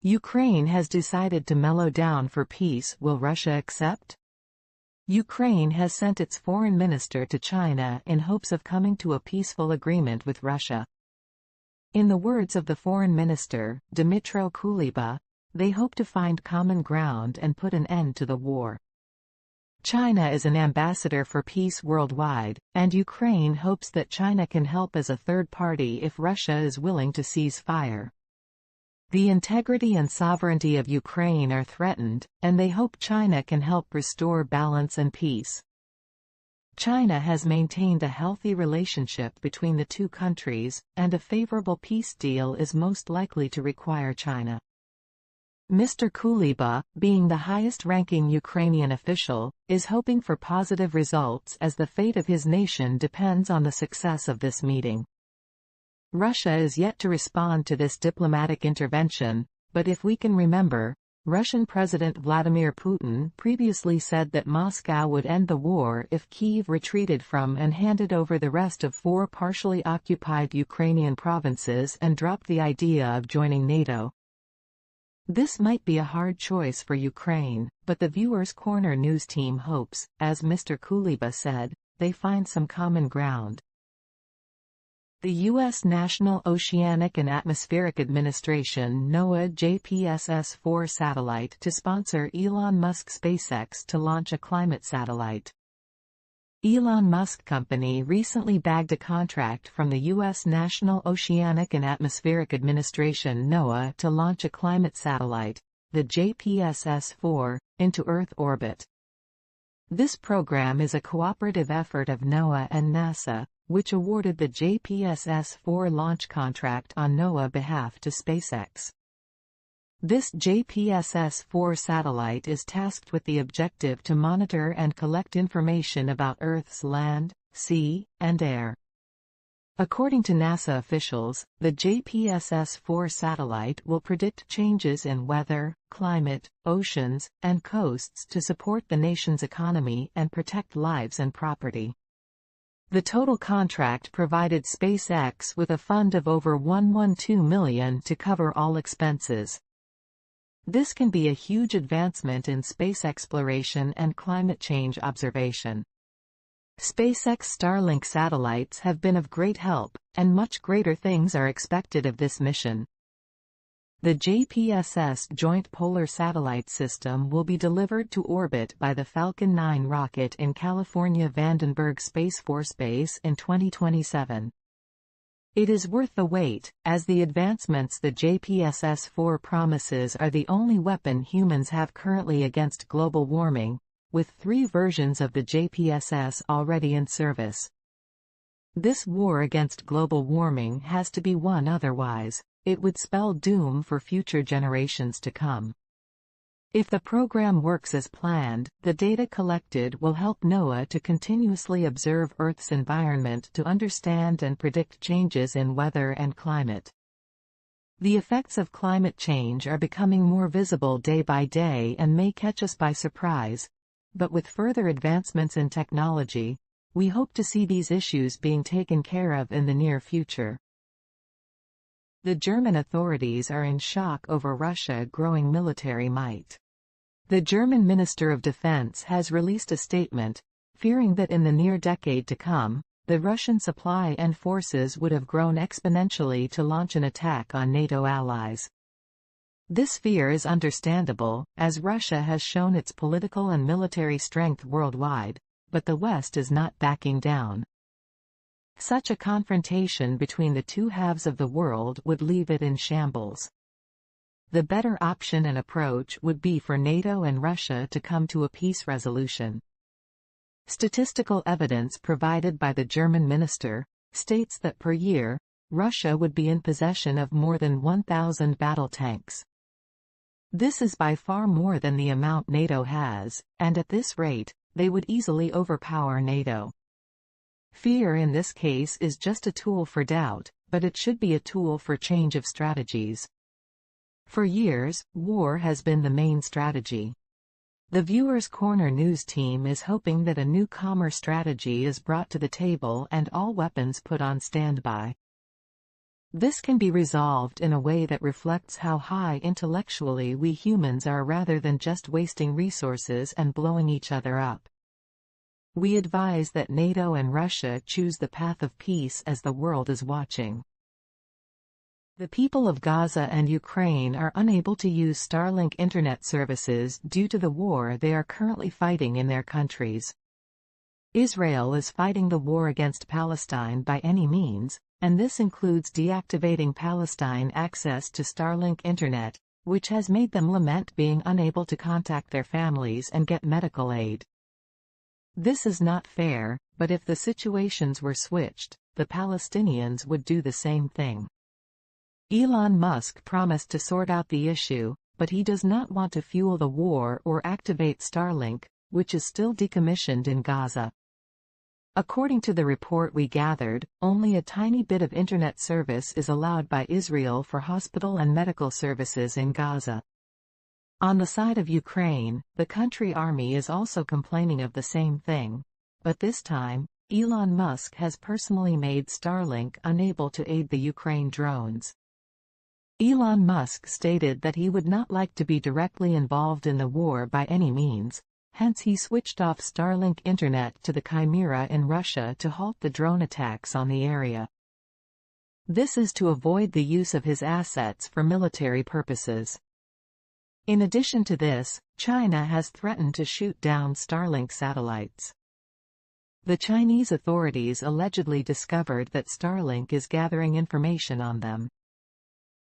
Ukraine has decided to mellow down for peace. Will Russia accept? Ukraine has sent its foreign minister to China in hopes of coming to a peaceful agreement with Russia. In the words of the foreign minister, Dmytro Kuleba, they hope to find common ground and put an end to the war. China is an ambassador for peace worldwide, and Ukraine hopes that China can help as a third party if Russia is willing to cease fire. The integrity and sovereignty of Ukraine are threatened, and they hope China can help restore balance and peace. China has maintained a healthy relationship between the two countries, and a favorable peace deal is most likely to require China. Mr. Kuleba, being the highest-ranking Ukrainian official, is hoping for positive results as the fate of his nation depends on the success of this meeting. Russia is yet to respond to this diplomatic intervention, but if we can remember, Russian President Vladimir Putin previously said that Moscow would end the war if Kyiv retreated from and handed over the rest of 4 partially occupied Ukrainian provinces and dropped the idea of joining NATO. This might be a hard choice for Ukraine, but the Viewers' Corner news team hopes, as Mr. Kuleba said, they find some common ground. The U.S. National Oceanic and Atmospheric Administration NOAA JPSS4 satellite to sponsor Elon Musk SpaceX to launch a climate satellite. Elon Musk Company recently bagged a contract from the U.S. National Oceanic and Atmospheric Administration NOAA to launch a climate satellite, the JPSS4, into Earth orbit. This program is a cooperative effort of NOAA and NASA, which awarded the JPSS4 launch contract on NOAA's behalf to SpaceX. This JPSS4 satellite is tasked with the objective to monitor and collect information about Earth's land, sea, and air. According to NASA officials, the JPSS4 satellite will predict changes in weather, climate, oceans, and coasts to support the nation's economy and protect lives and property. The total contract provided SpaceX with a fund of over $112 million to cover all expenses. This can be a huge advancement in space exploration and climate change observation. SpaceX Starlink satellites have been of great help, and much greater things are expected of this mission. The JPSS Joint Polar Satellite System will be delivered to orbit by the Falcon 9 rocket in California Vandenberg Space Force Base in 2027. It is worth the wait, as the advancements the JPSS-4 promises are the only weapon humans have currently against global warming, with 3 versions of the JPSS already in service. This war against global warming has to be won, otherwise, it would spell doom for future generations to come. If the program works as planned, the data collected will help NOAA to continuously observe Earth's environment to understand and predict changes in weather and climate. The effects of climate change are becoming more visible day by day and may catch us by surprise, but with further advancements in technology, we hope to see these issues being taken care of in the near future. The German authorities are in shock over Russia growing military might. The German Minister of Defense has released a statement, fearing that in the near decade to come, the Russian supply and forces would have grown exponentially to launch an attack on NATO allies. This fear is understandable, as Russia has shown its political and military strength worldwide, but the West is not backing down. Such a confrontation between the two halves of the world would leave it in shambles. The better option and approach would be for NATO and Russia to come to a peace resolution. Statistical evidence provided by the German minister states that per year, Russia would be in possession of more than 1,000 battle tanks. This is by far more than the amount NATO has, and at this rate, they would easily overpower NATO. Fear in this case is just a tool for doubt, but it should be a tool for change of strategies. For years, war has been the main strategy. The Viewers' Corner news team is hoping that a new calmer strategy is brought to the table and all weapons put on standby. This can be resolved in a way that reflects how high intellectually we humans are rather than just wasting resources and blowing each other up. We advise that NATO and Russia choose the path of peace as the world is watching. The people of Gaza and Ukraine are unable to use Starlink internet services due to the war they are currently fighting in their countries. Israel is fighting the war against Palestine by any means, and this includes deactivating Palestine access to Starlink internet, which has made them lament being unable to contact their families and get medical aid. This is not fair, but if the situations were switched, the Palestinians would do the same thing. Elon Musk promised to sort out the issue, but he does not want to fuel the war or activate Starlink, which is still decommissioned in Gaza. According to the report we gathered, only a tiny bit of internet service is allowed by Israel for hospital and medical services in Gaza. On the side of Ukraine, the country army is also complaining of the same thing. But this time, Elon Musk has personally made Starlink unable to aid the Ukraine drones. Elon Musk stated that he would not like to be directly involved in the war by any means. Hence he switched off Starlink internet to the Chimera in Russia to halt the drone attacks on the area. This is to avoid the use of his assets for military purposes. In addition to this, China has threatened to shoot down Starlink satellites. The Chinese authorities allegedly discovered that Starlink is gathering information on them.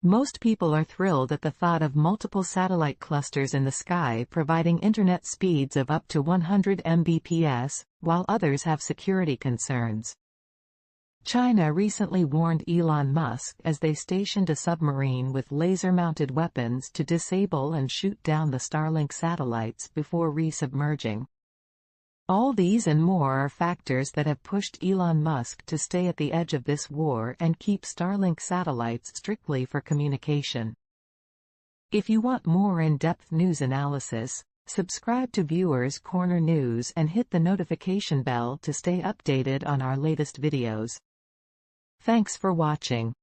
Most people are thrilled at the thought of multiple satellite clusters in the sky providing internet speeds of up to 100 Mbps, while others have security concerns. China recently warned Elon Musk as they stationed a submarine with laser-mounted weapons to disable and shoot down the Starlink satellites before resubmerging. All these and more are factors that have pushed Elon Musk to stay at the edge of this war and keep Starlink satellites strictly for communication. If you want more in-depth news analysis, subscribe to Viewers Corner News and hit the notification bell to stay updated on our latest videos. Thanks for watching.